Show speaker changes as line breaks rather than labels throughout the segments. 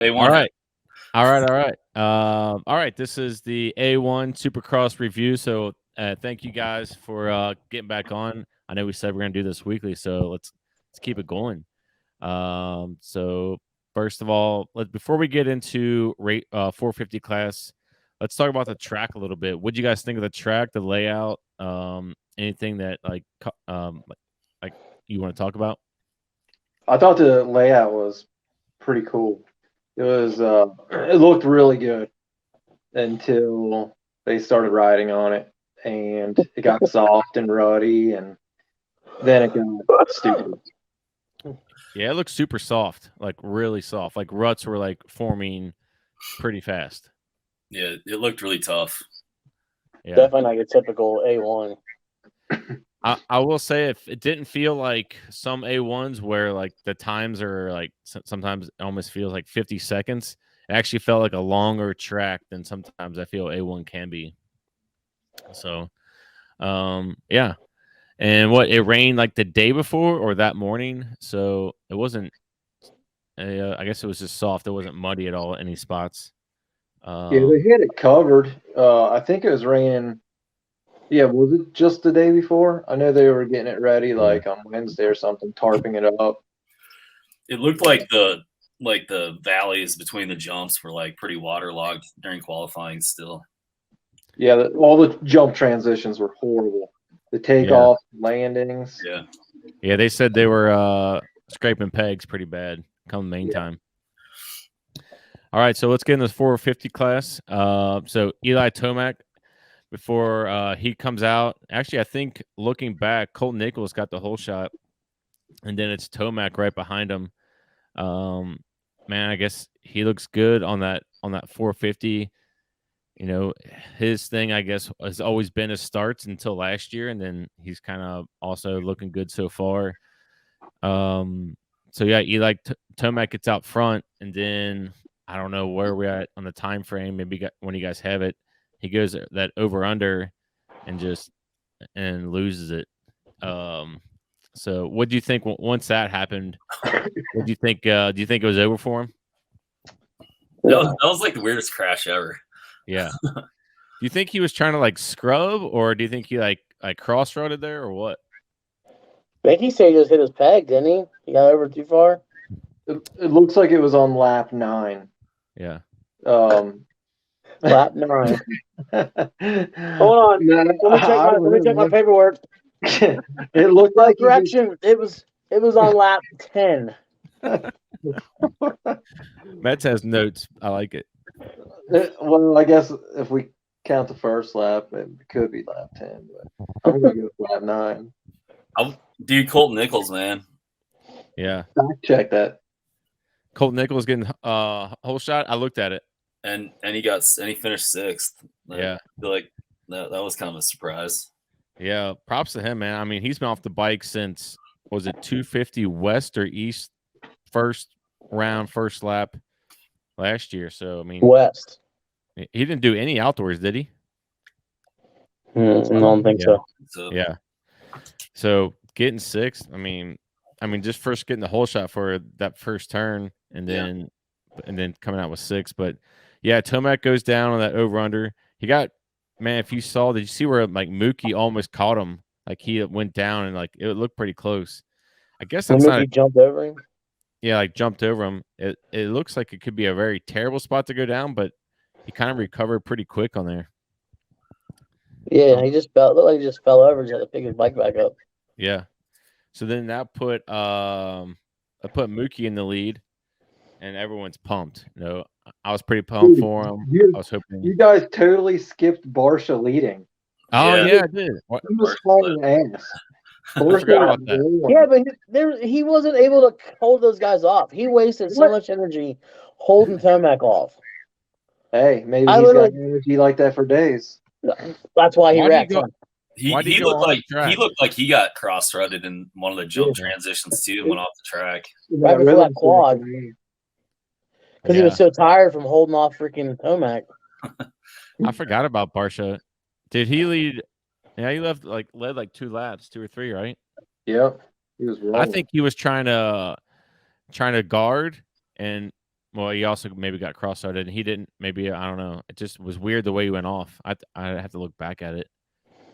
They
All
want
right. All right. This is the A1 Supercross review. So thank you guys for getting back on. I know we said we're gonna do this weekly, so let's keep it going. So first of all, before we get into rate 450 class, let's talk about the track a little bit. What do you guys think of the track, the layout, anything that like you want to talk about?
I thought the layout was pretty cool. It looked really good until they started riding on it, and it got soft and ruddy, and then it got stupid.
Yeah, it looks super soft, like really soft. Like ruts were like forming pretty fast.
Yeah, it looked really tough.
Yeah,
Definitely like a typical A1.
I will say if it didn't feel like some A1s where like the times are like sometimes it almost feels like 50 seconds. It actually felt like a longer track than sometimes I feel A1 can be. So, yeah. And what it rained like the day before or that morning, so it wasn't. I guess it was just soft. It wasn't muddy at all at any spots.
Yeah, they had it covered. I think it was raining. Yeah, was it just the day before? I know they were getting it ready like on Wednesday or something, tarping it up.
It looked like the valleys between the jumps were like pretty waterlogged during qualifying still.
Yeah, all the jump transitions were horrible. The takeoff, landings.
Yeah.
Yeah, they said they were scraping pegs pretty bad come main time. All right, so let's get in this 450 class. So Eli Tomac, before he comes out, actually, I think looking back, Colt Nichols got the whole shot, and then it's Tomac right behind him. Man, I guess he looks good on that 450. You know, his thing, I guess, has always been his starts until last year, and then he's kind of also looking good so far. So yeah, Eli Tomac gets out front, and then I don't know where we're at on the time frame. Maybe when you guys have it, he goes that over under and loses it. So what do you think once that happened? What do you think? Do you think it was over for him?
That was like the weirdest crash ever.
Yeah. Do you think he was trying to like scrub, or do you think he like cross-roaded there, or what?
I think he said he just hit his peg, didn't he? He got over too far.
It looks like it was on lap 9.
Yeah.
Lap 9. Hold on. Let me check my paperwork.
It looked like
correction. It was on lap 10.
Mets has notes. I like it.
Well, I guess if we count the first lap, it could be lap 10, but I'm gonna go with lap 9.
Dude, Colt Nichols, man.
Yeah.
Check that.
Colt Nichols getting whole shot. I looked at it.
And he finished 6th.
Yeah.
I feel like that was kind of a surprise.
Yeah, props to him, man. I mean, he's been off the bike since, was it 250 west or east first round, first lap last year. So I mean,
west.
He didn't do any outdoors, did he?
I don't think so.
Yeah. So getting 6th, I mean, just first getting the whole shot for that first turn, and then coming out with 6th. But yeah, Tomac goes down on that over under. He got, man, if you saw, did you see where like Mookie almost caught him? Like he went down and like it looked pretty close. I guess that's not.
He jumped over him.
Yeah, like jumped over him. It looks like it could be a very terrible spot to go down, but he kind of recovered pretty quick on there.
Yeah, he just looked like he just fell over. Just had to pick his bike back up.
Yeah. So then that put Mookie in the lead, and everyone's pumped. You know, I was pretty pumped for him. I was hoping
you guys totally skipped Barsha leading.
Oh yeah, I did.
He was hauling ass.
I forgot about that.
Yeah, but he wasn't able to hold those guys off. He wasted so much energy holding Tomac off.
Hey, maybe he's got energy like that for days.
That's why he wrecked.
He looked like he got cross-threaded in one of the jump transitions too and went off the track.
Right before that quad. Because he was so tired from holding off freaking Tomac.
I forgot about Barsha. Did he lead? Yeah, he led like 2 laps, 2 or 3, right?
Yep. He was rolling.
I think he was trying to guard, and Well, he also maybe got cross-eyed. He didn't. Maybe I don't know. It just was weird the way he went off. I have to look back at it.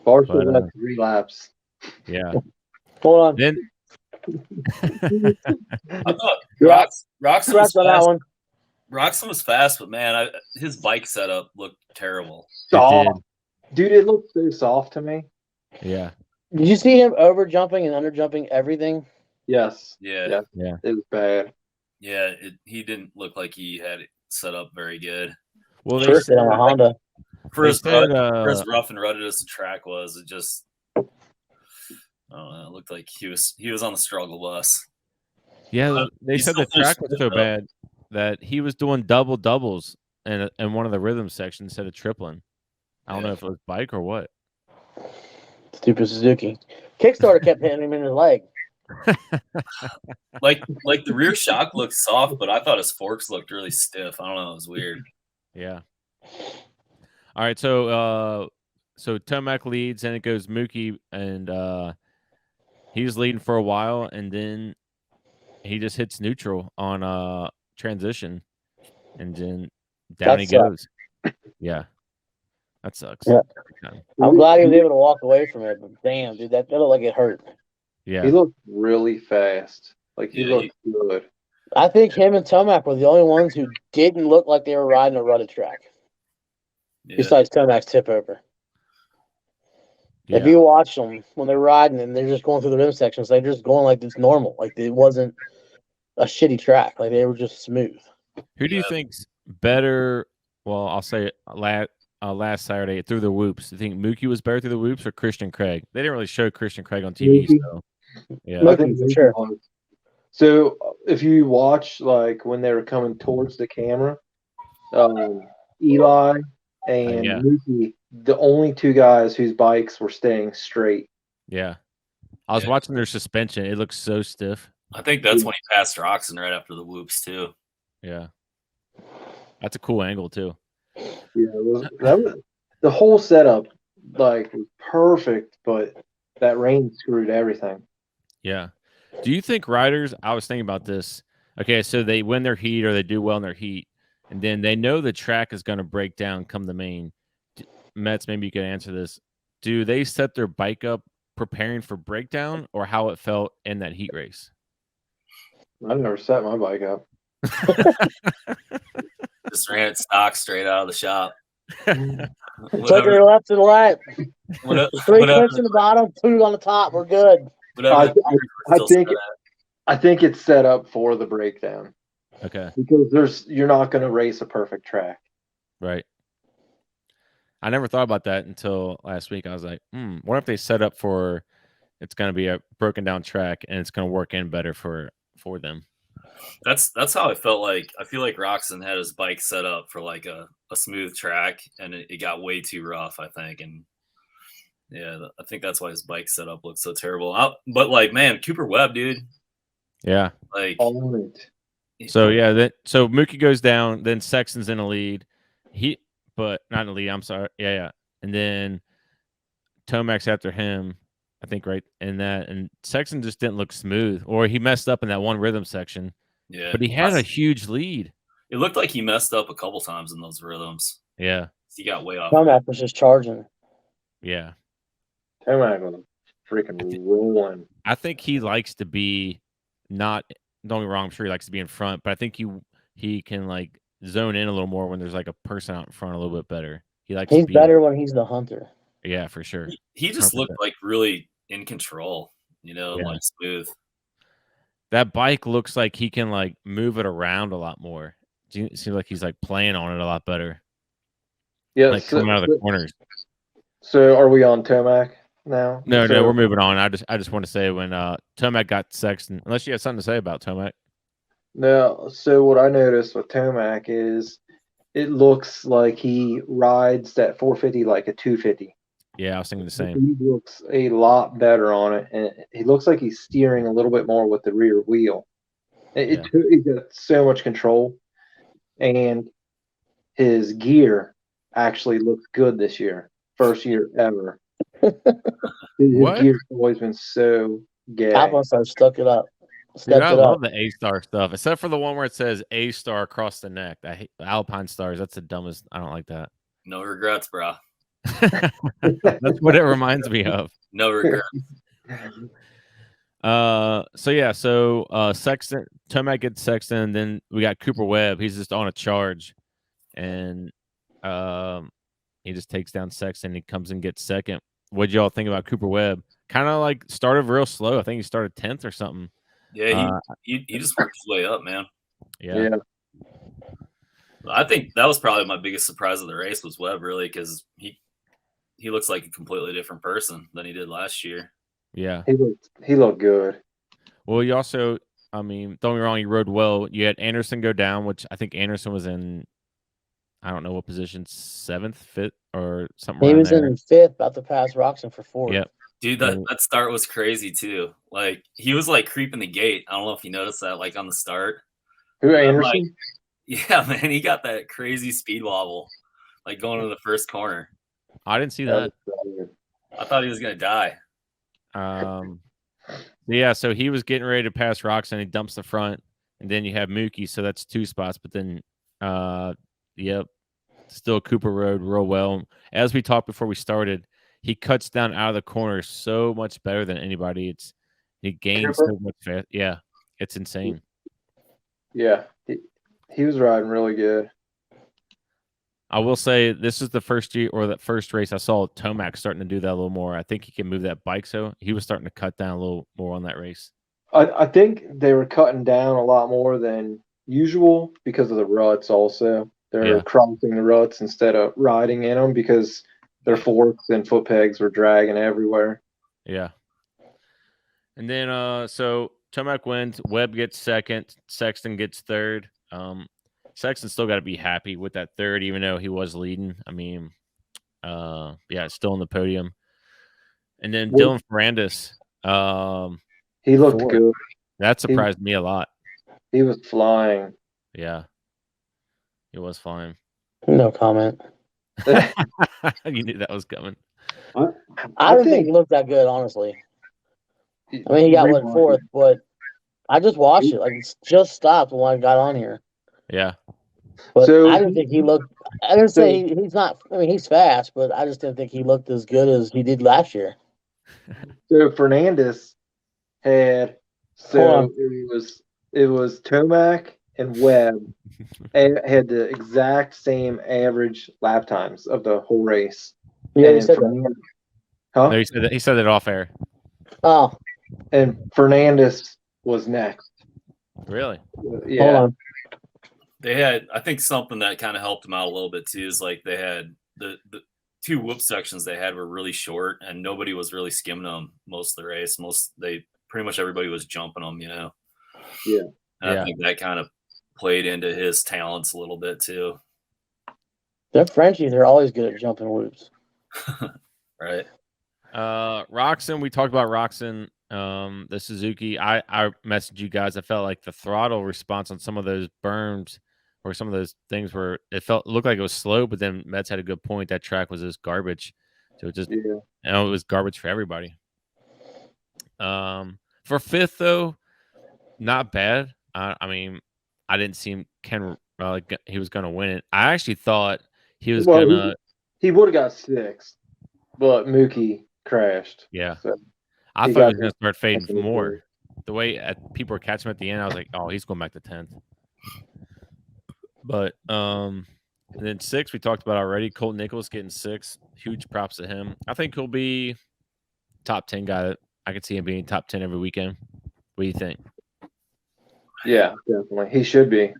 Barstool
But,
had 3 laps.
Yeah.
Hold on.
Then
I thought
Yeah.
Roxon was
Congrats on that
fast.
one.
Roxon was fast, but man, his bike setup looked terrible.
Soft. Dude, it looked so soft to me.
Yeah.
Did you see him over jumping and under jumping everything?
Yes.
Yeah.
It was bad.
Yeah, he didn't look like he had it set up very good.
Well,
Sure, sit on a Honda.
For
They
as
said,
rough and rutted as the track was, it just I don't know. It looked like he was on the struggle bus.
yeah, they
he
said the
still
track
finished
was so
fifth, though.
bad that he was doing doubles in one of the rhythm sections instead of tripling. I don't know if it was bike or what.
Stupid Suzuki. Kickstarter kept hitting him in his leg.
Like the rear shock looked soft, but I thought his forks looked really stiff. I don't know. It was weird.
Yeah. All right, so Tomac leads, and it goes Mookie, and he was leading for a while, and then he just hits neutral on transition, and then down
That
he
sucks.
goes. Yeah, that sucks.
Yeah. I'm glad he was able to walk away from it, but damn, dude, that looked like it hurt.
Yeah,
He looked really fast. Like, he looked good.
I think him and Tomac were the only ones who didn't look like they were riding a rutted track.
Yeah.
Besides Tomac's tip over.
yeah.
If you watch them when they're riding and they're just going through the rim sections, they're just going like it's normal. Like it wasn't a shitty track. Like they were just smooth.
Who do you think's better? Well, I'll say last Saturday through the whoops. Do you think Mookie was better through the whoops or Christian Craig? They didn't really show Christian Craig on TV,
Mookie.
so yeah.
Mookie,
I think
for
Mookie
sure.
was. So if you watch, like, when they were coming towards the camera, Eli and
Yeah.
Mookie, the only 2 guys whose bikes were staying straight.
Yeah. I was watching their suspension. It looks so stiff.
I think that's when he passed Roxon right after the whoops too.
Yeah. That's a cool angle too.
Yeah, that was the whole setup, like, was perfect, but that rain screwed everything.
Yeah. Do you think riders, I was thinking about this. Okay, so they win their heat or they do well in their heat, and then they know the track is going to break down come the main. Mets, maybe you could answer this. Do they set their bike up preparing for breakdown or how it felt in that heat race?
I never set my bike up.
Just ran it stock straight out of the shop.
Took her left and right. 3 clips in the bottom, 2 on the top. We're good.
I think it's set up for the breakdown.
Okay.
Because you're not going to race a perfect track.
Right. I never thought about that until last week. I was like, what if they set up for it's going to be a broken down track and it's going to work in better for them?
That's how I felt like. I feel like Roxon had his bike set up for like a smooth track, and it got way too rough, I think. And yeah, I think that's why his bike setup looked so terrible. But like, man, Cooper Webb, dude.
Yeah.
Like,
all of it.
So yeah, so Mookie goes down, then Sexton's in a lead. But not in the lead. I'm sorry. Yeah. And then Tomac's after him, I think, right in that. And Sexton just didn't look smooth, or he messed up in that one rhythm section.
Yeah,
but he had a huge lead.
It looked like he messed up a couple times in those rhythms.
Yeah,
he got way off.
Tomac was just charging.
Yeah,
Tomac was freaking rolling.
I think he likes to be not. Don't get me wrong. I'm sure he likes to be in front, but I think he can like zone in a little more when there's like a person out in front a little bit better. He's
better when he's the hunter.
Yeah, for sure.
He just 100%. Looked like really in control, like smooth.
That bike looks like he can like move it around a lot more. It seems like he's like playing on it a lot better.
Yeah,
like coming out of the corners.
So are we on Tomac now?
No, we're moving on. I just want to say when Tomac got Sexton, unless you have something to say about Tomac.
No, so what I noticed with Tomac is it looks like he rides that 450 like a 250.
Yeah, I was thinking the same.
He looks a lot better on it, and he looks like he's steering a little bit more with the rear wheel. He's got so much control, and his gear actually looks good this year. First year ever. His gear's always been so gay.
Alphonse stuck it up. stepped
I
it
love
up.
the A-star stuff, except for the one where it says A-star across the neck. I hate Alpine stars. That's the dumbest. I don't like that.
No regrets, bro.
That's what it reminds me of.
No regrets.
Sexton, Tomac gets Sexton, and then we got Cooper Webb. He's just on a charge, and he just takes down Sexton. He comes and gets second. What'd y'all think about Cooper Webb? Kind of like started real slow. I think he started 10th or something.
Yeah, he just worked his way up, man.
Yeah.
I think that was probably my biggest surprise of the race was Webb, really, because he looks like a completely different person than he did last year.
Yeah.
He looked good.
Well, you also, I mean, don't get me wrong, he rode well. You had Anderson go down, which I think Anderson was in, I don't know what position, 7th, 5th, or something.
He was in 5th, about to pass Roxon for 4th.
Yep.
Dude, that start was crazy too. Like he was like creeping the gate. I don't know if you noticed that, like on the start.
Who, Anderson?
Yeah, man, he got that crazy speed wobble, like going to the first corner.
I didn't see that.
I thought he was gonna die.
Yeah, so he was getting ready to pass Roxon. He dumps the front, and then you have Mookie, so that's 2 spots. But then, still Cooper rode real well. As we talked before we started, he cuts down out of the corner so much better than anybody. He gains so much fast. Yeah, it's insane.
Yeah, he was riding really good.
I will say this is the first year or that first race I saw Tomac starting to do that a little more. I think he can move that bike, so he was starting to cut down a little more on that race.
I think they were cutting down a lot more than usual because of the ruts also. They're crossing the ruts instead of riding in them because their forks and foot pegs were dragging everywhere.
Yeah. And then, so Tomac wins. Webb gets second. Sexton gets third. Sexton still got to be happy with that third, even though he was leading. I mean, still on the podium. And then Dylan Ferrandis.
He looked good.
That surprised me a lot.
He was flying.
Yeah. He was flying.
No comment.
You knew that was coming.
I didn't think he looked that good, honestly. I mean, he got 4th, but I just watched it. Like, it's just stopped when I got on here.
Yeah.
But I didn't think he looked – I didn't say he's not – I mean, he's fast, but I just didn't think he looked as good as he did last year.
So Fernandez had – it was Tomac and Webb had the exact same average lap times of the whole race.
Yeah, he said that.
Huh?
No, he said it off air.
Oh.
And Fernandez was next.
Really?
Yeah.
Hold on.
They had, I think something that kind of helped them out a little bit too is like they had the 2 whoop sections they had were really short and nobody was really skimming them most of the race. Pretty much everybody was jumping them, you know?
Yeah.
And I think that kind of played into his talents a little bit too.
The Frenchies are always good at jumping whoops.
Right.
Roxon, we talked about Roxon. The Suzuki. I messaged you guys. I felt like the throttle response on some of those berms or some of those things where it looked like it was slow, but then Mets had a good point. That track was just garbage. So it was garbage for everybody. For 5th though, not bad. I mean, I didn't see him like he was gonna win it. I actually thought he was gonna.
He would have got 6th, but Mookie crashed.
Yeah.
So
I thought he was going to start fading more. The way people were catching him at the end, I was like, oh, he's going back to 10th. But and then 6th, we talked about already. Colt Nichols getting 6th. Huge props to him. I think he'll be top 10 guy. I could see him being top 10 every weekend. What do you think?
Yeah, definitely. He should be.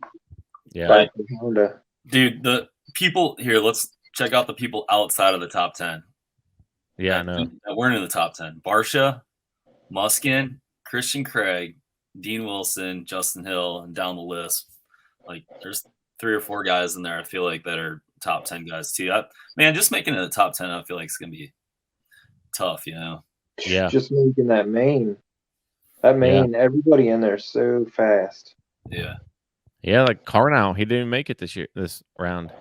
Yeah.
Dude, the people here, let's check out the people outside of the top 10.
Yeah, I know.
That weren't in the top 10. Barsha, Muskin, Christian Craig, Dean Wilson, Justin Hill, and down the list. Like, there's 3 or 4 guys in there I feel like that are top 10 guys too. Just making it a top 10, I feel like it's going to be tough, you know?
Yeah.
Just making that main. Everybody in there so fast.
Yeah.
Yeah, like Carnow, he didn't make it this round.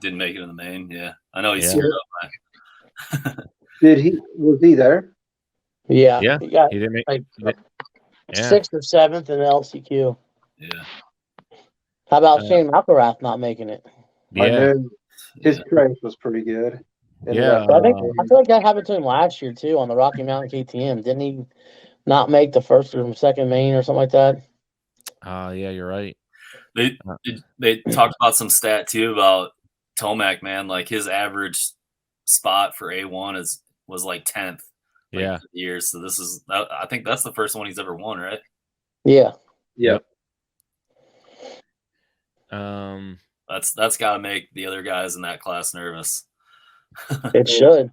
Didn't make it in the main, yeah. I know he's screwed up.
Was he there?
Yeah.
Yeah.
He got,
he didn't make Yeah.
6th or 7th in the LCQ.
Yeah.
How about Shane McElrath not making it?
I
Yeah.
knew his
Yeah.
crash was pretty good.
Yeah,
But I feel like that happened to him last year too on the Rocky Mountain KTM. Didn't he not make the first or second main or something like that?
yeah, you're right.
They talked about some stat too about Tomac, man. Like his average spot for A1 was like 10th. Like,
Yeah.
years. So this is, I think that's the first one he's ever won, right?
Yeah.
Yep.
That's got to make the other guys in that class nervous.
It should.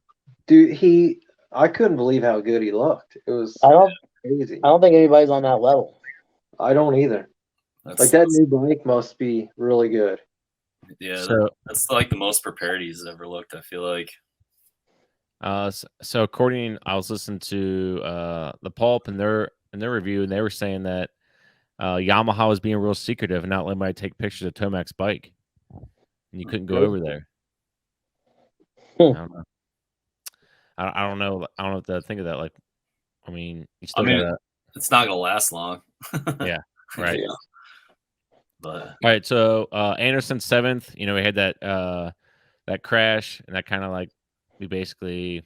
Dude, I couldn't believe how good he looked. It was crazy.
I don't think anybody's on that level.
I don't either. Like that new bike must be really good.
Yeah,
So
that's like the most prepared he's ever looked, I feel like.
So according, I was listening to the Pulp in their review, and they were saying that Yamaha was being real secretive and not letting anybody take pictures of Tomac's bike, and you couldn't go over there. I don't know. I don't know. I don't know what to think of that. Like, I mean, you still gotta.
It's not gonna last long.
Yeah. Right.
Yeah. But
all right. So Anderson 7th. You know, we had that crash, and that kind of like we basically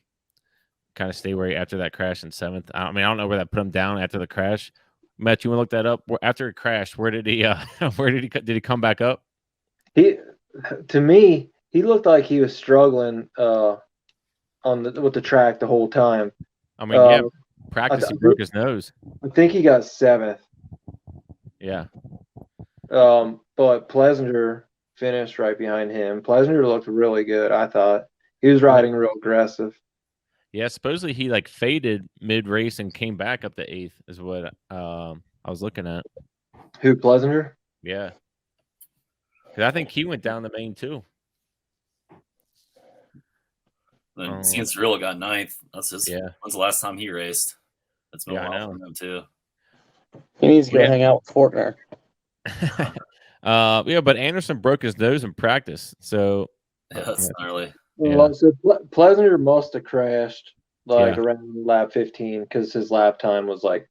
kind of stay where he after that crash in 7th. I mean, I don't know where that put him down after the crash. Matt, you want to look that up? After it crashed, where did he did he come back up?
To me, he looked like he was struggling with the track the whole time.
I mean, practice he broke his nose.
I think he got 7th.
Yeah.
But Plessinger finished right behind him. Plessinger looked really good, I thought. He was riding real aggressive.
Yeah, supposedly he like faded mid race and came back up to 8th is what I was looking at.
Who, Plessinger?
Yeah. Because I think he went down the main too.
then Cianciarulo got 9th. That's his.
Yeah.
When's the last time he raced? That's been a while for him too.
He needs to go hang out with Fortner.
Yeah, but Anderson broke his nose in practice, so
yeah, that's gnarly.
Well, so Plessinger must have crashed around lap 15 because his lap time was like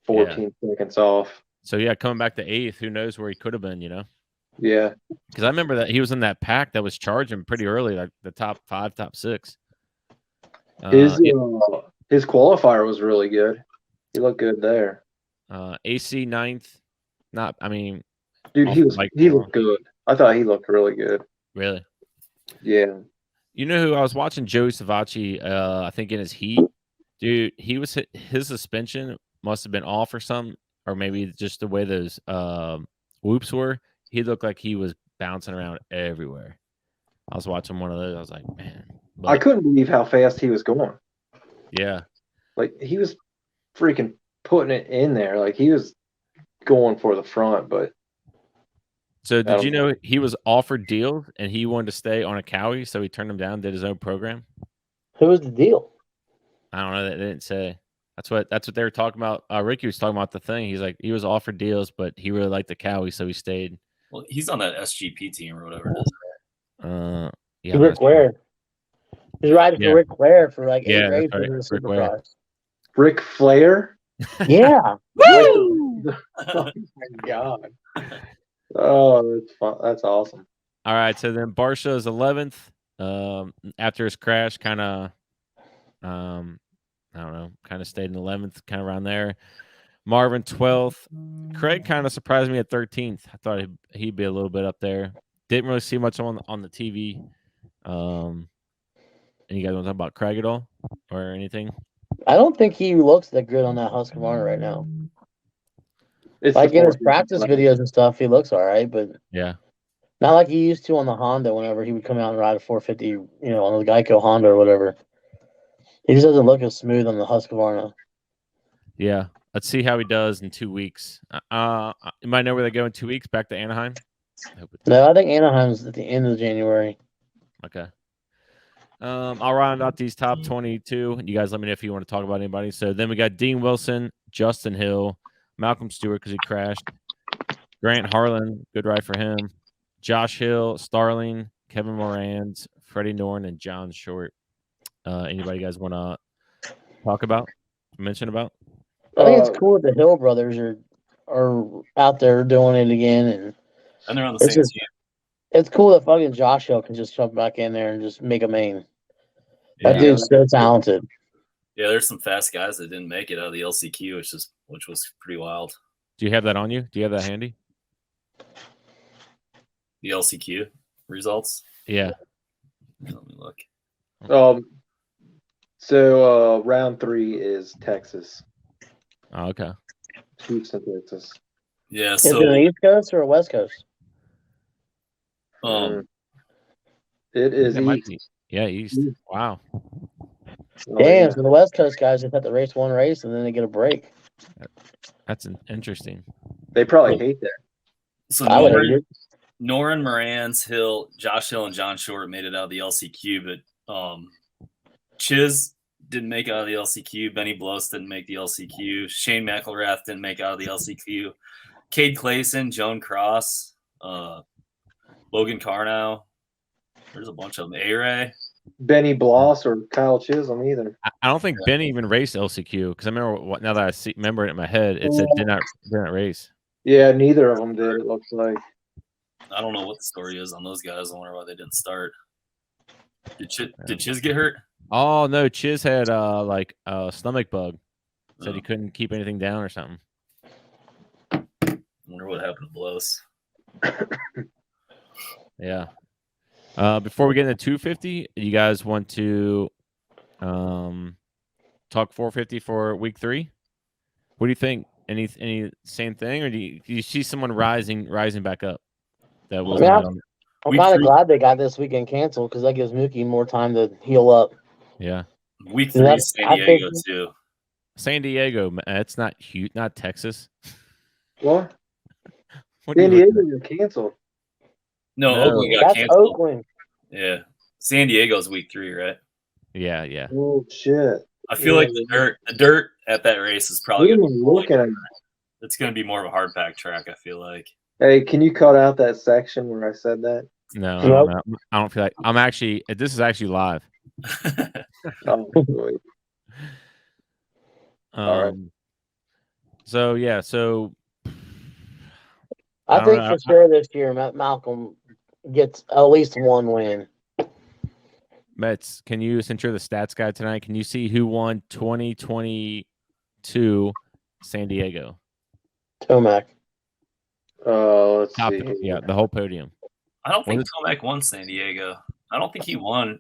14 seconds off.
So yeah, coming back to 8th, who knows where he could have been, you know?
Yeah,
because I remember that he was in that pack that was charging pretty early, like the top 5, top 6.
His qualifier was really good. He looked good there.
AC 9th. Not, I mean,
dude, he looked good. I thought he looked really good.
Really?
Yeah.
You know who I was watching? Joey Savacci. I think in his heat, dude, his suspension must have been off or something, or maybe just the way those whoops were. He looked like he was bouncing around everywhere. I was watching one of those. I was like, man.
I couldn't believe how fast he was going.
Yeah.
Like, he was freaking putting it in there. Like, he was going for the front, but.
So did you know he was offered deals and he wanted to stay on a Cowie, so he turned them down, did his own program?
Who was the deal?
I don't know. They didn't say. That's what they were talking about. Ricky was talking about the thing. He's like, he was offered deals, but he really liked the Cowie, so he stayed.
Well, he's on that SGP team or whatever it is.
Yeah,
Rick Ware. He's riding for Rick Ware for like 8 races in the Supercross.
Ric Flair?
Yeah.
Woo! Oh my god. Oh, that's fun. That's awesome.
All right, so then Barsha is 11th. After his crash, kind of, I don't know, kind of stayed in 11th, kind of around there. Marvin 12th. Craig kind of surprised me at 13th. I thought he'd be a little bit up there. Didn't really see much on the TV. And you guys want to talk about Craig at all or anything?
I don't think he looks that good on that Husqvarna right now. It's like in his practice videos and stuff, he looks all right, but
yeah,
not like he used to on the Honda whenever he would come out and ride a 450, you know, on the Geico Honda or whatever. He just doesn't look as smooth on the Husqvarna.
Yeah. Let's see how he does in 2 weeks. You might know where they go in 2 weeks, back to Anaheim?
No, I think Anaheim's at the end of January.
Okay. I'll round out these top 22. You guys let me know if you want to talk about anybody. So then we got Dean Wilson, Justin Hill, Malcolm Stewart because he crashed, Grant Harlan, good ride for him, Josh Hill, Starling, Kevin Morans, Freddie Norn, and John Short. Anybody you guys want to talk about, mention about?
I think it's cool that the Hill brothers are out there doing it again,
And they're on the
it's
same
just
team.
it's cool that fucking Josh Hill can just jump back in there and just make a main. That
Yeah.
dude's so talented.
Yeah, there's some fast guys that didn't make it out of the LCQ, which was pretty wild.
Do you have that on you? Do you have that handy?
The LCQ results.
Yeah.
Let me look.
So round 3 is Texas.
Oh, okay.
Houston, Texas.
Yeah,
Is
so
it an East Coast or a West Coast?
It is
It might
East.
be. Yeah, East. Wow.
Oh,
Damn,
yeah.
so the West Coast guys just have to race one race and then they get a break.
That's interesting.
They probably hate that.
So
I would hate it.
Noren, Morans, Hill, Josh Hill, and John Short made it out of the LCQ, but Chiz didn't make it out of the LCQ. Benny Bloss didn't make the LCQ. Shane McElrath didn't make it out of the LCQ. Cade Clayson, Joan Cross, Logan Carnow. There's a bunch of them. A-Ray.
Benny Bloss or Kyle Chisholm either.
I don't think Benny even raced LCQ because I remember now that I remember it in my head, it said did not race.
Yeah, neither of them did. It looks like.
I don't know what the story is on those guys. I wonder why they didn't start. Did Chiz get hurt?
Oh no, Chiz had like a stomach bug. Said he couldn't keep anything down or something.
I wonder what happened to Bloss.
Yeah. Before we get into 250, you guys want to talk 450 for week 3? What do you think? Any same thing, or do you see someone rising back up? That was
I'm kind of glad they got this weekend canceled because that gives Mookie more time to heal up.
Yeah.
Week 3 is San Diego too.
San Diego, it's not huge, not Texas.
What? San Diego got canceled.
No, Oakland got
that's
canceled.
Oakland.
Yeah. San Diego's week 3, right?
Yeah.
Oh shit.
I feel like the dirt at that race is probably
What am I looking at?
It's going to be more of a hard pack track, I feel like.
Hey, can you cut out that section where I said that?
No,
Nope.
I don't feel like I'm actually. This is actually live.
Oh, boy. All right.
So yeah,
I think for sure this year Malcolm gets at least one win.
Mets, can you, since you're the stats guy tonight, can you see who won 2022 San Diego?
Tomac. Let's see.
Yeah, the whole podium.
I don't think Tomac won San Diego. I don't think he won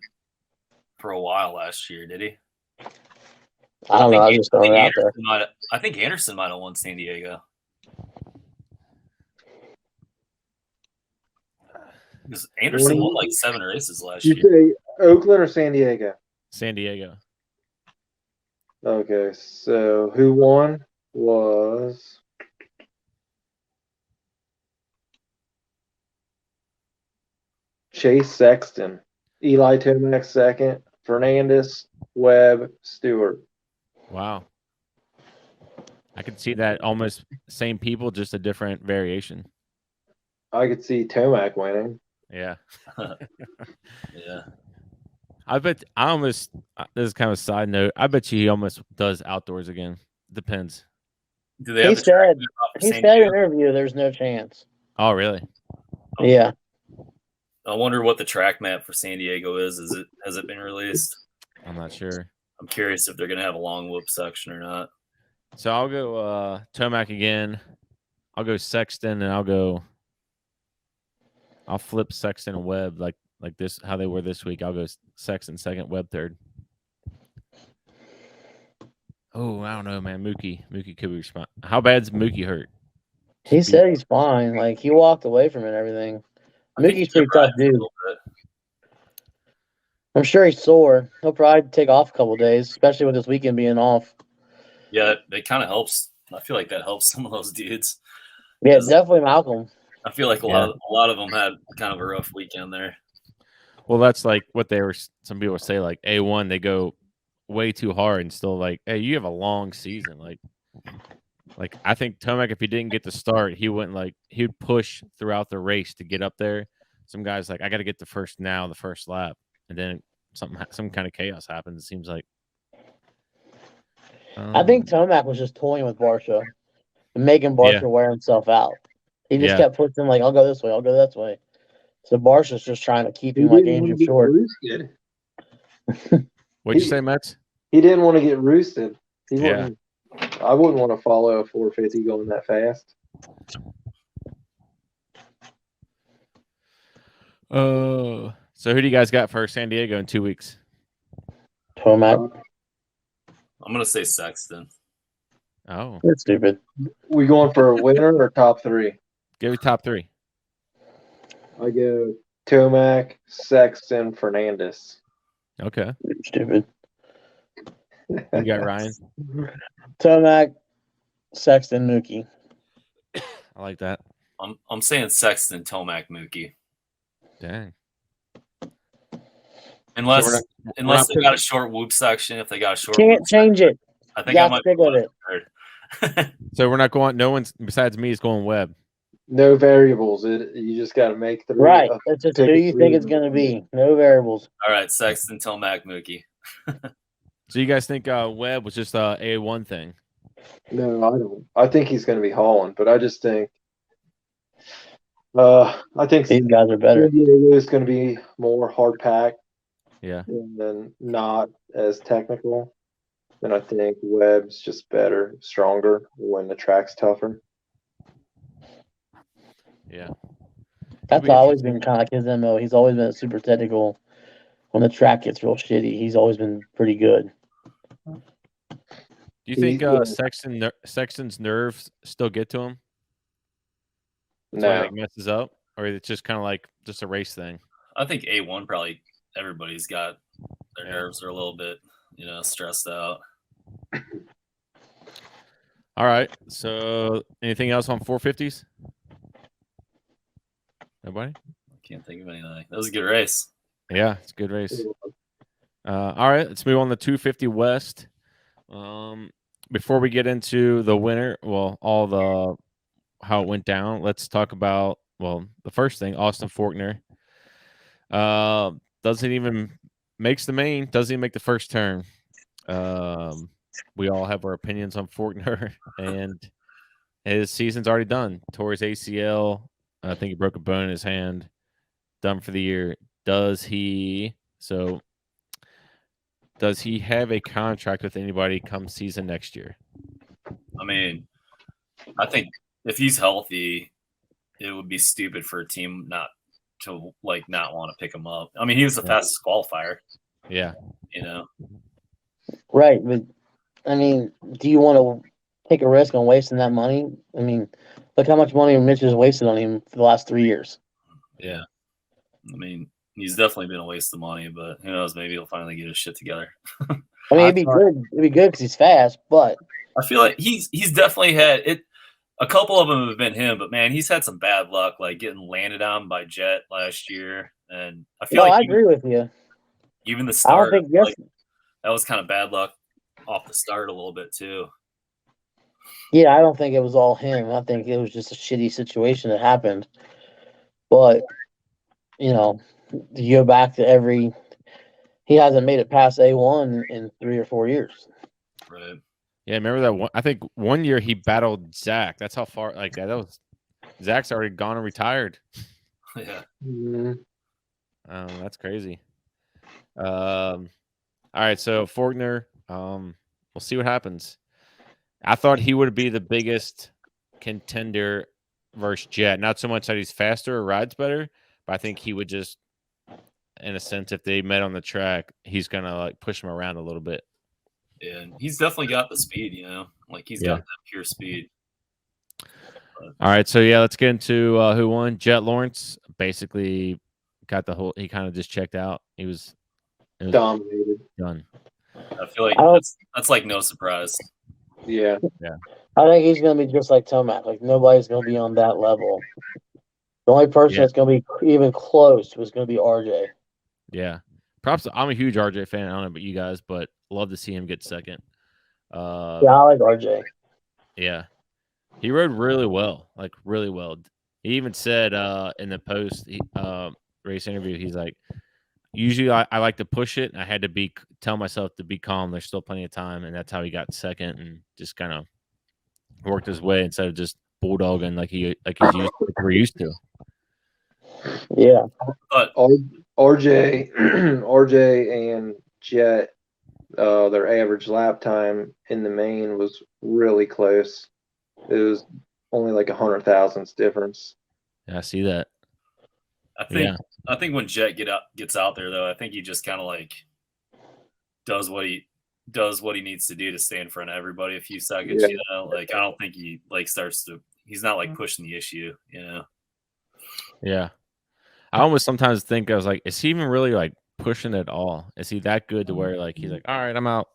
for a while last year, did he?
I don't know. I just throwing it out there.
I think Anderson might have won San Diego. Because Anderson won like 7 races last year.
You say Oakland or San Diego?
San Diego.
Okay, so who won was Chase Sexton, Eli Tomac second, Fernandez, Webb, Stewart.
Wow. I could see that almost same people, just a different variation.
I could see Tomac winning.
Yeah.
Yeah.
This is kind of a side note. I bet you he almost does outdoors again. Depends.
Do they have
He said in an interview there's no chance.
Oh, really?
Yeah.
I wonder what the track map for San Diego is. Has it been released?
I'm not sure.
I'm curious if they're going to have a long whoop section or not.
So I'll go Tomac again. I'll go Sexton, and I'll flip Sexton and Webb like this, how they were this week. I'll go Sexton second, Webb third. Oh, I don't know, man. Mookie could be respond. How bad's Mookie hurt?
He said he's fine. Like, he walked away from it and everything. Mookie's pretty tough dude. I'm sure he's sore. He'll probably take off a couple days, especially with this weekend being off.
Yeah, it kind of helps. I feel like that helps some of those dudes.
Yeah, definitely Malcolm.
I feel like a lot of them had kind of a rough weekend there.
Well, that's like what some people say, like A1, they go way too hard and still like, hey, you have a long season. Like I think Tomac, if he didn't get the start, he'd push throughout the race to get up there. Some guys like, I got to get the first lap, and then some kind of chaos happens. It seems like.
I think Tomac was just toying with Barsha and making
Yeah.
Barsha wear himself out. He just
Yeah.
kept pushing like, I'll go this way, I'll go that way. So Barsha's just trying to keep
He
him like
didn't want
Andrew
to get
Short.
roosted.
What'd you say, Mets?
He didn't want to get roosted. He
Yeah.
wouldn't. I wouldn't want to follow a 450 going that fast.
So who do you guys got for San Diego in 2 weeks?
Tomac.
I'm gonna say Sexton.
Oh,
That's stupid.
We going for a winner or top three?
give me top 3.
I go Tomac, Sexton, Fernandez.
Okay.
Stupid.
You got Ryan.
Tomac, Sexton, Mookie.
I like that.
I'm saying Sexton, Tomac, Mookie.
Dang.
Unless
So
unless they got a short whoop section. If they got a short
Can't
whoop
change it.
I think
Yeah,
I might
stick
be
with it.
third.
So we're not going. No one's besides me is going Webb.
No variables. You just got to make the
Right. That's just who you think it's going to be. No variables.
All right, Sexton, Tomac, Mookie.
So you guys think Webb was just a A1 thing?
No, I don't. I think he's going to be hauling, but I just think. I think
These guys are better.
San Diego is going to be more hard packed.
Yeah.
And then not as technical. And I think Webb's just better, stronger when the track's tougher.
Yeah.
That's always been kind of like his MO. He's always been super technical. When the track gets real shitty, he's always been pretty good.
Do you think Sexton's nerves still get to him? That's why he messes up, or it's just kind of like just a race thing?
I think A1 probably everybody's got their nerves are a little bit, stressed out.
All right. So anything else on 450s? Nobody?
I can't think of anything. That was a good race.
Yeah, it's a good race. All right, let's move on to 250 West. Before we get into the winner, how it went down, let's talk about the first thing, Austin Forkner. Doesn't even makes the main, doesn't even make the first turn. We all have our opinions on Forkner, and his season's already done. Tore his ACL. I think he broke a bone in his hand. Done for the year. Does he have a contract with anybody come season next year?
I mean, I think if he's healthy, it would be stupid for a team not to not want to pick him up. I mean, he was the fastest qualifier.
Yeah.
Right, but I mean, do you want to take a risk on wasting that money? I mean, look how much money Mitch has wasted on him for the last 3 years.
Yeah. I mean, he's definitely been a waste of money, but who knows? Maybe he'll finally get his shit together.
I mean, it'd be good. It'd be good because he's fast, but
I feel like he's definitely had it. A couple of them have been him, but man, he's had some bad luck, like getting landed on by Jet last year, and I feel
I agree with you.
Even the start,
I don't think
that was kind of bad luck off the start a little bit too.
Yeah, I don't think it was all him. I think it was just a shitty situation that happened. But you go back to he hasn't made it past A1 in 3 or 4 years.
Right.
Yeah, remember that one? I think one year he battled Zach. That's how far that was. Zach's already gone and retired.
Yeah.
Mm-hmm.
That's crazy. All right, so Forkner, we'll see what happens. I thought he would be the biggest contender versus Jet. Not so much that he's faster or rides better, but I think he would just, in a sense, if they met on the track, he's gonna push him around a little bit.
Yeah, and he's definitely got the speed, he's got that pure speed.
All right, so let's get into who won. Jet Lawrence basically got the whole. He kind of just checked out. It was
dominated.
Done.
I feel like that's like no surprise.
Yeah.
I think he's going to be just like Tomac. Like nobody's going to be on that level. The only person that's going to be even close was going to be RJ.
Yeah. Props. I'm a huge RJ fan. I don't know about you guys, but love to see him get second.
Yeah, I like RJ.
Yeah. He rode really well, really well. He even said in the post race interview, he's like, usually I like to push it. I had to tell myself to be calm. There's still plenty of time, and that's how he got second and just kind of worked his way instead of just bulldogging we're used to.
Yeah.
But
RJ, RJ and Jet, their average lap time in the main was really close. It was only like 100 thousandths difference.
Yeah, I see that.
I think when Jet gets out there though, I think he just kind of like does what he needs to do to stay in front of everybody a few seconds.
Yeah.
You know, like I don't think he like he's not like pushing the issue. You know.
Yeah. I almost sometimes think I was like, is he even really like pushing at all? Is he that good to where like he's like, all right, I'm out.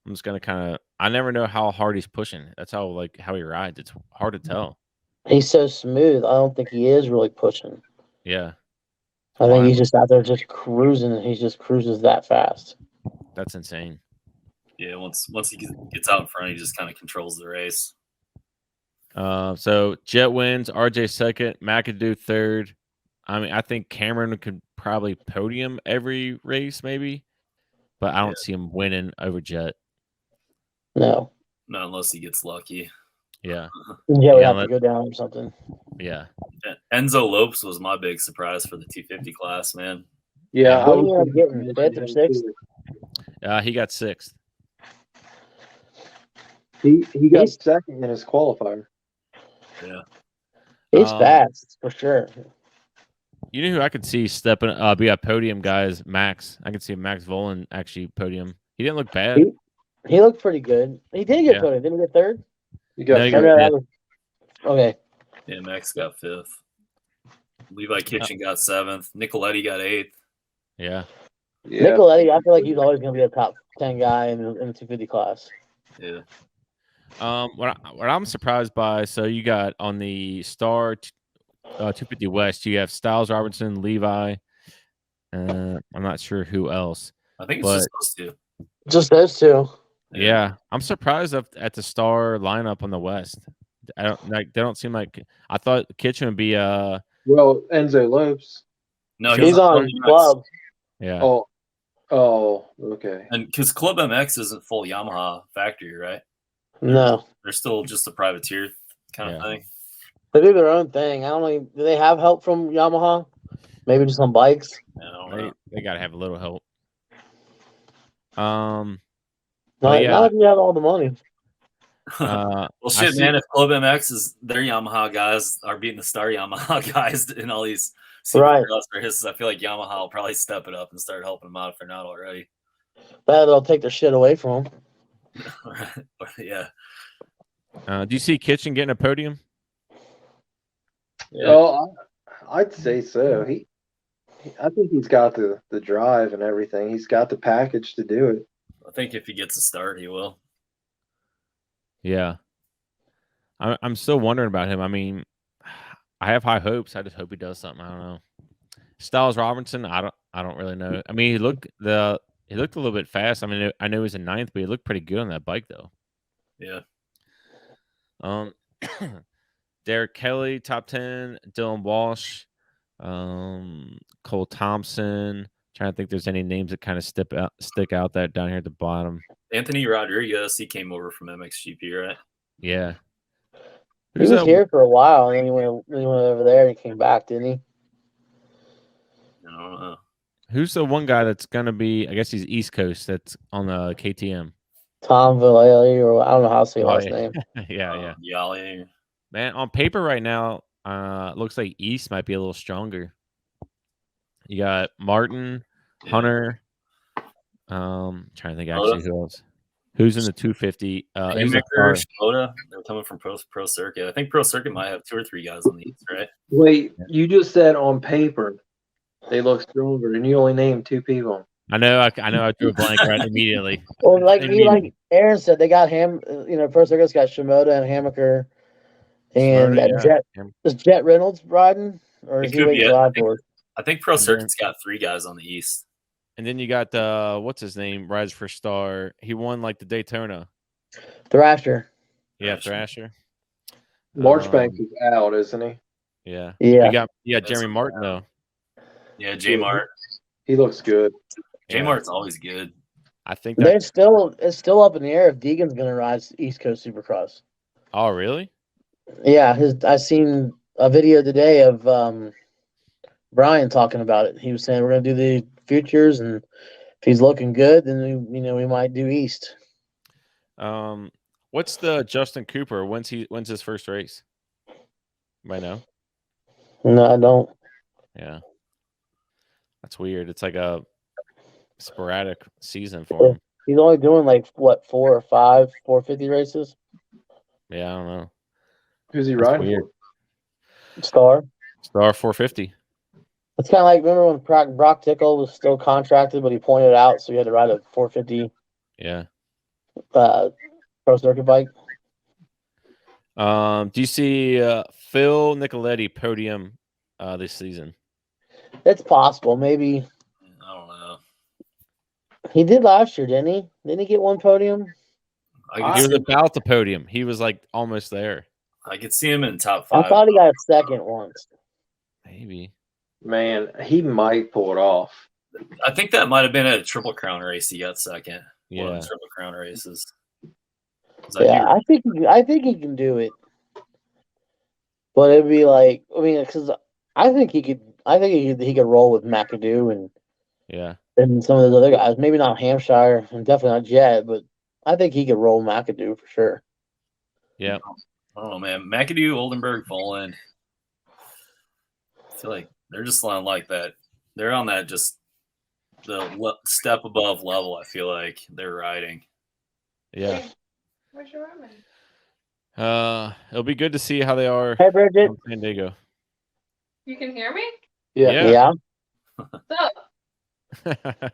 I'm just gonna kind of. I never know how hard he's pushing. That's how he rides. It's hard to tell.
He's so smooth. I don't think he is really pushing.
Yeah,
I think he's just out there just cruising, and he just cruises that fast.
that's insane.
Yeah, once he gets out in front, he just kind of controls the race.
So Jet wins, RJ second, McAdoo third. I mean, I think Cameron could probably podium every race, maybe, but I don't see him winning over Jet.
No.
Not unless he gets lucky.
Yeah.
Jet would have to go down or something.
Yeah.
Enzo Lopes was my big surprise for the 250 class, man.
Yeah,
what did he end up getting? Fifth or sixth?
He got sixth.
He got second in his qualifier.
Yeah.
He's fast for sure.
You know who I could see stepping be a podium guys? Max. I could see Max Volan actually podium. He didn't look bad.
He looked pretty good. He did get podium. Didn't he get third?
You got
third. Okay.
Yeah, Max got fifth. Levi Kitchen got seventh. Nicoletti got eighth.
Yeah.
Nicoletti, I feel like he's always going to be a top 10 guy in the 250 class.
Yeah.
What I'm surprised by, so you got on the Star 250 West, you have Styles Robertson, Levi. I'm not sure who else.
I think it's just those two.
Just those two.
Yeah, I'm surprised at the Star lineup on the West. They don't seem like. I thought Kitchen would be
well, Enzo Lopes.
No,
he's on Club.
Yeah.
Oh, okay.
And because Club MX isn't full Yamaha factory, right?
No,
they're still just a privateer kind of thing.
They do their own thing. I don't know. Do they have help from Yamaha? Maybe just on bikes.
They got to have a little help.
Not if you have all the money.
Well, shit, man. If Club MX is their Yamaha guys are beating the Star Yamaha guys in all these Supercross races, I feel like Yamaha will probably step it up and start helping them out if they're not already.
But they'll take their shit away from them.
Yeah.
Do you see Kitchen getting a podium?
Yeah. Well, I'd say so. I think he's got the drive and everything. He's got the package to do it.
I think if he gets a start, he will.
Yeah. I'm still wondering about him. I mean, I have high hopes. I just hope he does something. I don't know. Styles Robinson, I don't really know. I mean, he looked a little bit fast. I mean, I know he was in ninth, but he looked pretty good on that bike though.
Yeah.
Derek Kelly, top 10. Dylan Walsh, Cole Thompson. Trying to think if there's any names that kind of stick out that down here at the bottom.
Anthony Rodriguez, he came over from MXGP, right?
Yeah.
He was here for a while, and then he went over there and he came back, didn't he?
I don't know.
Who's the one guy that's going to be, I guess he's East Coast, that's on the KTM?
Tom Vallely, or I don't know how to say his last name.
Yeah.
Yali.
Man, on paper right now, looks like East might be a little stronger. You got Martin, Hunter. Trying to think actually who else. Who's in the 250?
Shimoda. They're coming from Pro Circuit. I think Pro Circuit might have 2 or 3 guys on the East, right?
Wait, you just said on paper they look stronger, and you only named 2 people.
I know. I drew a blank right immediately.
Well, like Aaron said, they got him. Pro Circuit's got Shimoda and Hammaker, and Jet. Is Jet Reynolds riding, or is he waiting to ride for it?
I think Pro Circuit's got 3 guys on the East.
And then you got what's his name? Rides for Star. He won like the Daytona.
Thrasher.
Yeah, Thrasher.
Marchbanks is out, isn't he?
Yeah.
Yeah.
You got Jeremy Martin though.
Yeah, J Mart.
He looks good.
J Mart's always good.
I think that.
It's still up in the air if Deegan's going to ride East Coast Supercross.
Oh, really?
Yeah, I seen a video today of Brian talking about it. He was saying we're going to do the futures, and if he's looking good, then we might do East.
What's the Justin Cooper? When's his first race? Right now?
No, I don't.
Yeah, that's weird. It's like a sporadic season for him.
He's only doing like what 4 or 5 450 races.
Yeah, I don't know.
Who's he
That's
riding
weird.
for?
Star.
Star 450.
It's kind of like remember when Brock Tickle was still contracted, but he pointed out, so he had to ride a 450.
Yeah.
Pro circuit bike.
Do you see Phil Nicoletti podium this season?
It's possible. Maybe
I don't know.
he did last year, didn't he? Didn't he get one podium?
He was about the podium. He was like almost there.
I could see him in top 5.
I thought he got a second once.
Maybe.
Man, he might pull it off.
I think that might have been at a Triple Crown race. He got second.
Yeah.
One of the Triple Crown races.
Yeah, I think he can do it. But it'd be like, because I think he could roll with McAdoo and some of those other guys. Maybe not Hampshire and definitely not Jet, but I think he could roll McAdoo for sure.
Yeah.
I don't know, man. McAdoo, Oldenburg, Voland. I feel like they're just on like that. They're on that just the step above level. I feel like they're riding.
Yeah.
Where's your ramen?
It'll be good to see how they are
Hey, Bridget.
in San Diego.
You can hear me?
Yeah.
So,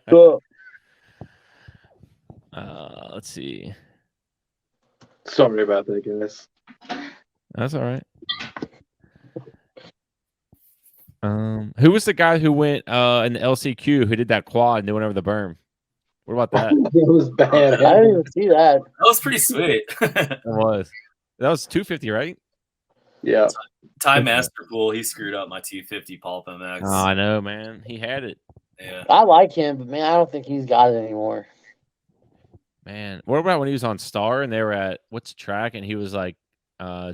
Cool.
Let's see.
Sorry about that, guys.
That's all right. Who was the guy who went in the LCQ who did that quad and they went over the berm? What about that?
It was bad.
I didn't even see that.
That was pretty sweet.
That was 250, right?
Yeah.
Ty Masterpool, he screwed up my 250 Pulp MX.
Oh, I know, man. He had it.
Yeah.
I like him, but man, I don't think he's got it anymore.
Man, what about when he was on Star and they were at what's the track and he was like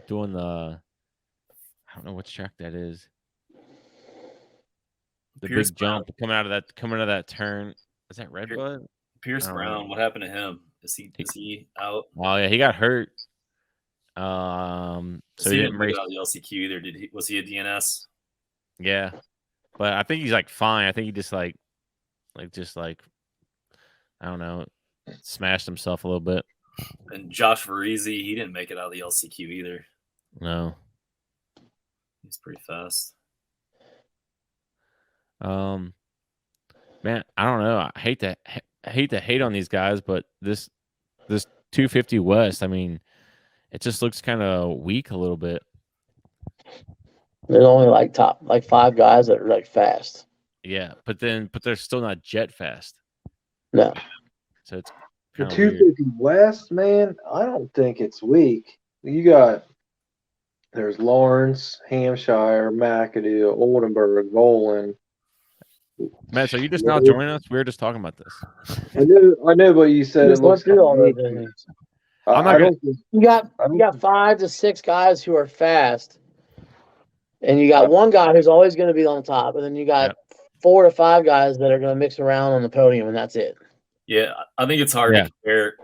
doing the I don't know which track that is. The
Pierce
big jump coming out of that turn. Is that Redbud?
Pierce
I don't
Brown,
know.
what happened to him? Is he out?
Oh yeah, he got hurt. So he didn't race
out of the LCQ either. Was he a DNS?
Yeah, but I think he's like fine. I think he just like I don't know, smashed himself a little bit.
And Josh Varese, he didn't make it out of the LCQ either.
No,
he's pretty fast.
Man, I don't know. I hate to hate on these guys, but this 250 West, I mean, it just looks kind of weak a little bit.
There's only like 5 guys that are like fast.
Yeah, but they're still not jet fast.
No.
So it's
The
kinda
250 West, man, I don't think it's weak. There's Lawrence, Hampshire, McAdoo, Oldenburg, Volan.
Man, so you just now joining us? We were just talking about this.
I know, but you said it
Just
looks
through all
weak.
those things.
I'm not
I
gonna-
don't think
You got 5 to 6 guys who are fast, and you got one guy who's always going to be on top, and then you got 4 to 5 guys that are going to mix around on the podium, and that's it.
Yeah, I think it's hard to compare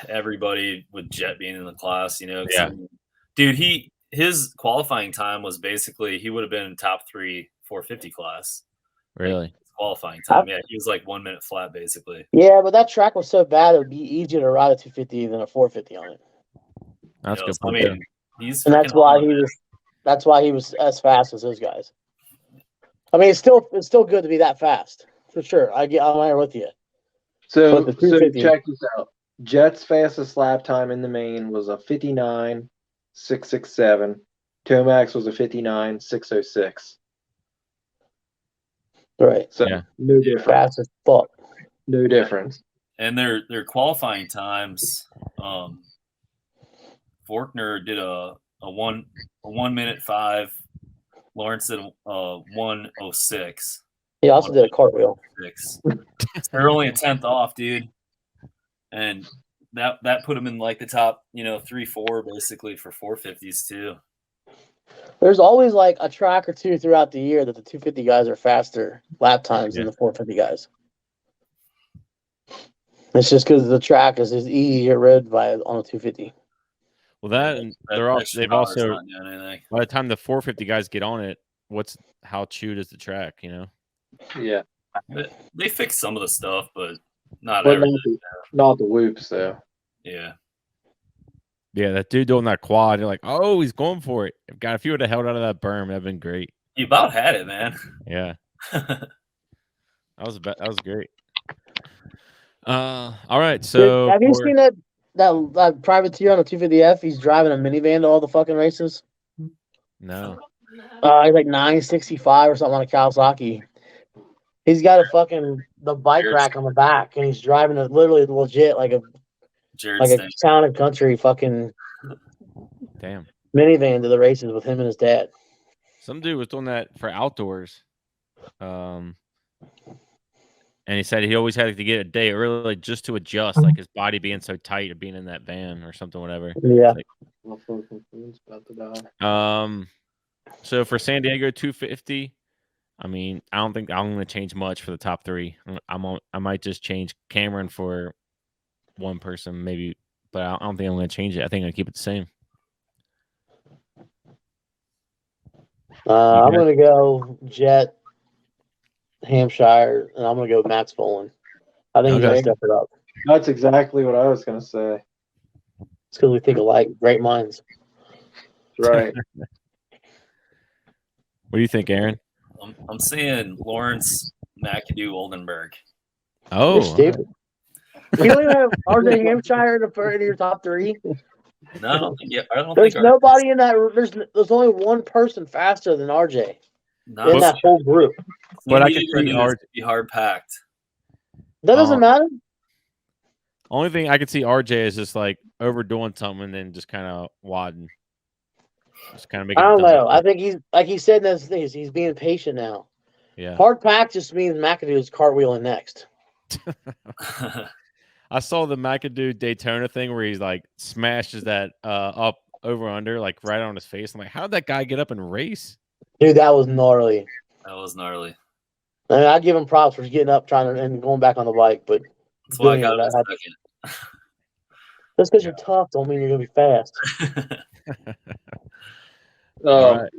everybody with Jet being in the class. You know,
Yeah.
Dude, his qualifying time was basically he would have been in top 3 450 class.
Really?
Qualifying time, yeah, he was like 1 minute flat basically.
Yeah, but that track was so bad it would be easier to ride a 250 than a 450 on it.
That's good.
I mean, he's
and that's why he was as fast as those guys. I mean, it's still good to be that fast for sure. I'm there with you.
So
But the 250
check this out. Jet's fastest lap time in the main was a 59.667. Tomac's was a 59.606.
Right.
So no difference.
Fast as fuck.
No difference.
And their qualifying times, Forkner did a 1 minute 5. Lawrence did 1:06.
He also did a cartwheel.
They're only a 10th off, dude. And that put him in like the top, 3-4 basically for 450s too.
There's always like a track or two throughout the year that the 250 guys are faster lap times than the 450 guys. It's just because the track is just easier rid by on the 250.
Well, they've also by the time the 450 guys get on it, how chewed is the track?
Yeah.
They fixed some of the stuff, but not
But
everything.
not the whoops though.
Yeah.
Yeah, that dude doing that quad, you're like, oh, he's going for it. God, if he would have held out of that berm, that'd been great.
He about had it, man.
Yeah. that was great. All right, so
have you seen that privateer on the 250F? He's driving a minivan to all the fucking races.
No.
He's like 965 or something on a Kawasaki. He's got the bike rack on the back, and he's driving it literally legit like a town and country fucking minivan to the races with him and his dad.
Some dude was doing that for outdoors. And he said he always had to get a day early just to adjust, like his body being so tight or being in that van or something, whatever.
Yeah.
So for San Diego 250, I mean, I don't think I'm going to change much for the top three. I might just change Cameron for one person, maybe, but I don't think I'm going to change it. I think I'm going to keep it the same.
I'm going to go Jet, Hampshire, and I'm going to go Max Boland. I think he's going to step it up.
That's exactly what I was going to say.
It's because we think alike. Great minds.
Right.
What do you think, Aaron?
I'm seeing Lawrence McAdoo Oldenburg.
Oh.
You're stupid. You don't even have RJ Hampshire in your top three?
No, I don't think.
There's nobody in that. There's only one person faster than RJ in that whole group.
But I can see
RJ be hard packed.
That doesn't matter.
Only thing I could see RJ is just like overdoing something and then just kind of wadding. Just kind of making.
I don't know. I think he's like he said in those things. He's being patient now.
Yeah.
Hard pack just means McAdoo's cartwheeling next.
I saw the McAdoo Daytona thing where he's like smashes that up over under like right on his face. I'm like, how did that guy get up and race?
Dude, that was gnarly.
That was gnarly.
I mean, I give him props for getting up, and going back on the bike, but
that's why I got a second.
Just because you're tough don't mean you're gonna be fast.
Right.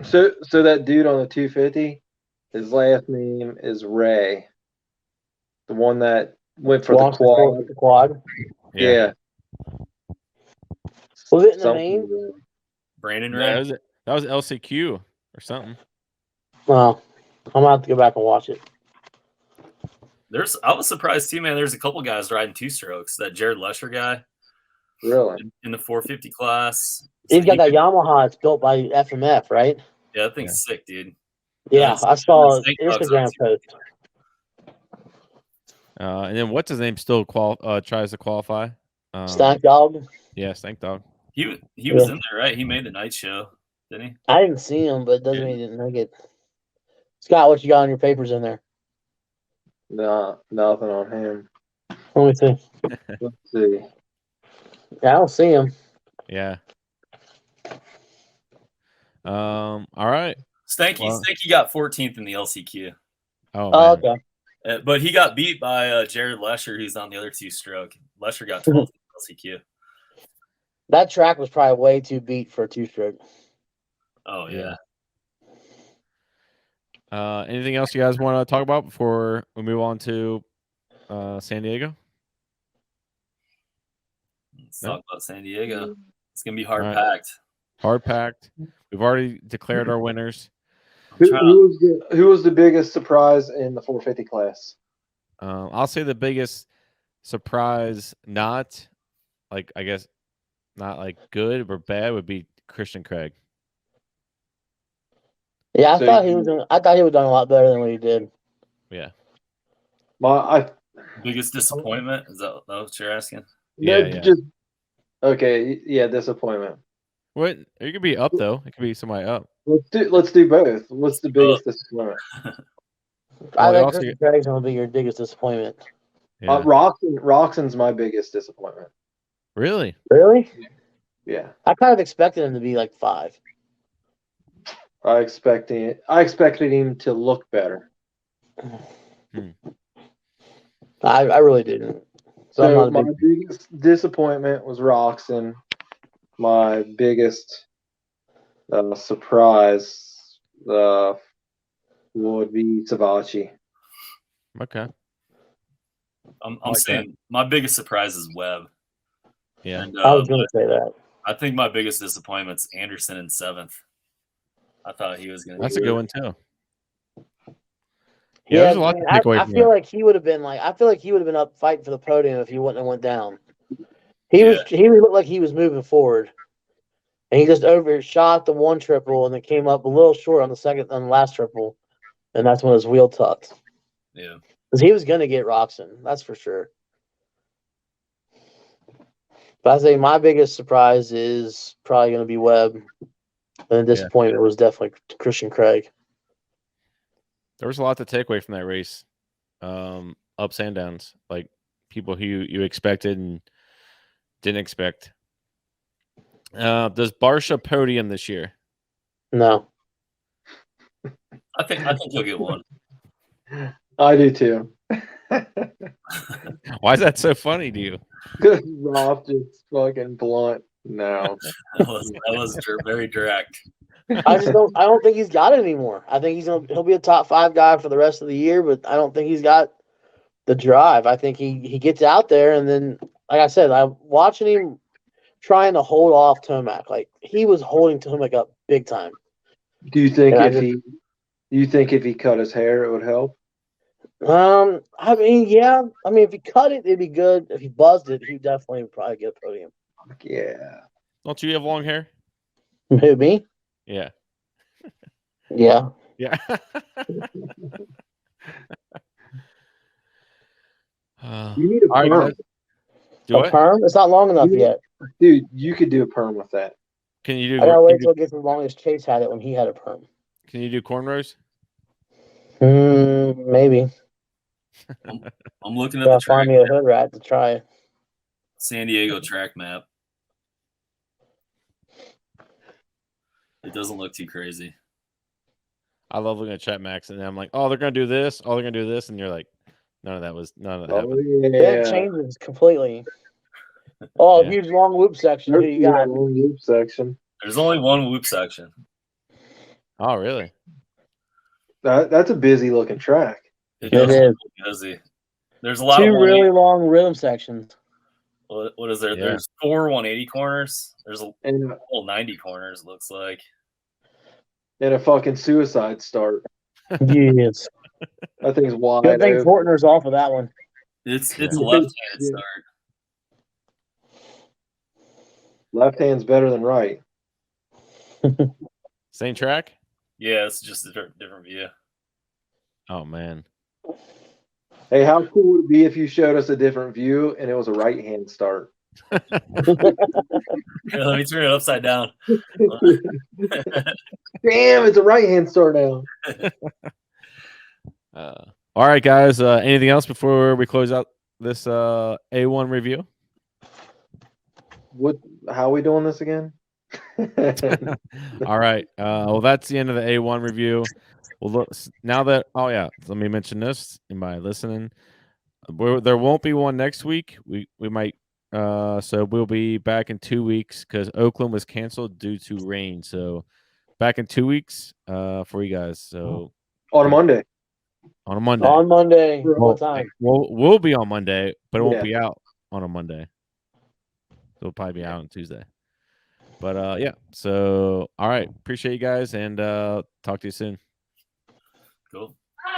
So that dude on the 250, his last name is Ray. The one that went for the quad. Yeah.
Was it in the name?
Brandon Ray?
Yeah, that was LCQ or something.
Well, I'm gonna have to go back and watch it.
I was surprised too, man. There's a couple guys riding two strokes. That Jared Lesher guy.
Really?
In the 450 class.
He's got that Yamaha. It's built by FMF, right?
Yeah, that thing's sick, dude.
Yeah, I saw an Instagram post.
And then what's his name still tries to qualify?
Stank Dog?
Yeah, Stank Dog.
He was in there, right? He made the night show, didn't he?
I didn't see him, but it doesn't mean he didn't make it. Scott, what you got on your papers in there?
No, nothing on him.
Let me see.
Let's see.
Yeah, I don't see him.
Yeah. All right.
Stanky got 14th in the LCQ.
Oh,
okay.
But he got beat by Jared Lesher, who's on the other two stroke. Lesher got 12th in LCQ.
That track was probably way too beat for a two stroke.
Oh yeah.
Anything else you guys want to talk about before we move on to San Diego?
Let's talk about San Diego. It's gonna be hard packed.
Hard packed. We've already declared our winners.
Who was the biggest surprise in the 450 class?
I'll say the biggest surprise, not like good or bad, would be Christian Craig.
Yeah, I thought he would have done a lot better than what he did.
Yeah.
Biggest disappointment? Is that what you're asking?
Yeah. Okay. Yeah, disappointment.
What? It could be up though. It could be somebody up.
Let's do both. What's the biggest disappointment?
I
Well,
think
also-
Christian Craig's going to be your biggest disappointment.
Yeah.
Roxon's my biggest disappointment.
Really?
Really?
Yeah,
I kind of expected him to be like 5.
I expected him to look better.
I really didn't. So I'm
So
not a
my
big.
biggest disappointment was Roxon. My biggest surprise would be Savachi.
Okay.
I'm
like
saying my biggest surprise is Webb.
Yeah.
And
I was going to say that.
I think my biggest disappointment's Anderson in 7th. I thought he was going to.
That's a good one too.
Yeah,
there's a lot
man,
to take away
I
from
feel
that.
like he would have been like. I feel like he would have been up fighting for the podium if he wouldn't have went down. He looked like he was moving forward, and he just overshot the one triple and then came up a little short on the last triple, and that's when his wheel tucked.
Yeah.
Because he was going to get Roxon, that's for sure. But I say my biggest surprise is probably going to be Webb, and the disappointment was definitely Christian Craig.
There was a lot to take away from that race. Ups and downs, like people who you expected and didn't expect. Does Barsha podium this year?
No.
I think he'll get one.
I do too.
Why is that so funny to you?
Because Roth just fucking blunt. No.
That was very direct.
I don't think he's got it anymore. I think he'll be a top 5 guy for the rest of the year, but I don't think he's got the drive. I think he gets out there, and then, like I said, I'm watching him trying to hold off Tomac. Like, he was holding Tomac up big time.
Do you think
And
if he cut his hair, it would help?
I mean, yeah. I mean, if he cut it, it'd be good. If he buzzed it, he'd definitely probably get a podium.
Yeah.
Don't you have long hair?
Who, me?
Yeah.
Yeah.
Yeah.
You need a
all right,
perm.
guys. Do
A
it.
perm? It's not long enough yet.
Dude, you could do a perm with that.
Can you
I gotta
do?
wait till it gets as long as Chase had it when he had a perm.
Can you do cornrows?
Maybe.
I'm looking at
Gotta
the track
find me a hood rat to try it.
San Diego track map. It doesn't look too crazy.
I love looking at Chat Max, and I'm like, oh, they're gonna do this. Oh, they're gonna do this, and you're like, none of that happened.
It changes completely. Oh, huge long loop section. Who you got?
Long loop section.
There's only one whoop section.
Oh, really?
That's a busy looking track.
It does
is.
look busy. There's a lot
2
of
really long rhythm sections.
What is there?
Yeah.
There's 4 180 corners. There's a
And
whole 90 corners. Looks like.
a fucking suicide start.
Yes.
That thing's wide.
Good thing
open.
Fortner's off of that one.
It's
Yeah.
a left-handed
Yeah.
start.
Left hand's better than right.
Same track?
Yeah, it's just a different view.
Oh man.
Hey, how cool would it be if you showed us a different view and it was a right hand start?
Here, let me turn it upside down.
Damn, it's a right hand start now.
All right, guys. Anything else before we close out this A1 review?
How are we doing this again?
All right. Well, that's the end of the A1 review. Well, look, now that let me mention this. Anybody listening? There won't be one next week. We might. So we'll be back in 2 weeks because Oakland was canceled due to rain. So back in 2 weeks for you guys. So
On a Monday.
on a Monday.
On Monday.
Well,
What time?
We'll be on Monday, but it won't
Yeah.
be out on a Monday. So it'll probably be out on Tuesday. But yeah. So all right. Appreciate you guys and talk to you soon.
Cool.